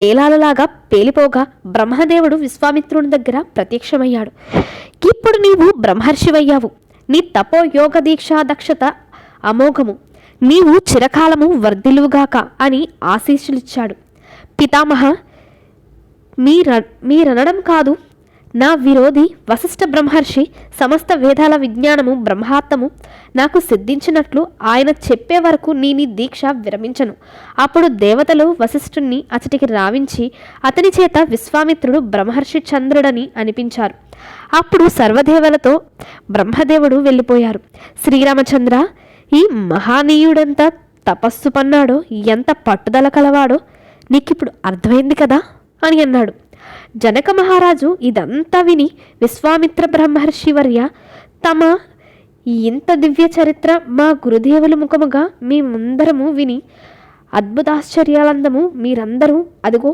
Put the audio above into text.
పేలాలలాగా పేలిపోగా బ్రహ్మదేవుడు విశ్వామిత్రుని దగ్గర ప్రత్యక్షమయ్యాడు. ఇప్పుడు నీవు బ్రహ్మర్షివయ్యావు. నీ తపో యోగ దీక్షా దక్షత అమోఘము. నీవు చిరకాలము వర్ధిల్లుగాక అని ఆశీస్సులిచ్చాడు. పితామహ, మీరనడం కాదు, నా విరోధి వశిష్ఠ బ్రహ్మర్షి సమస్త వేదాల విజ్ఞానము బ్రహ్మాత్మము నాకు సిద్ధించినట్లు ఆయన చెప్పే వరకు నీ దీక్ష విరమించను. అప్పుడు దేవతలు వశిష్ఠుణ్ణి అచటికి రావించి అతని చేత విశ్వామిత్రుడు బ్రహ్మర్షి చంద్రుడని అనిపించారు. అప్పుడు సర్వదేవలతో బ్రహ్మదేవుడు వెళ్ళిపోయారు. శ్రీరామచంద్ర, ఈ మహానీయుడెంత తపస్సు పన్నాడో, ఎంత పట్టుదల కలవాడో నీకిప్పుడు అర్థమైంది కదా అని అన్నాడు. జనక మహారాజు ఇదంతా విని, విశ్వామిత్ర బ్రహ్మర్షి వర్య, తమ ఇంత దివ్య చరిత్ర మా గురుదేవుల ముఖముగా మేమందరము విని అద్భుతాశ్చర్యాలందము మీరందరూ అదిగో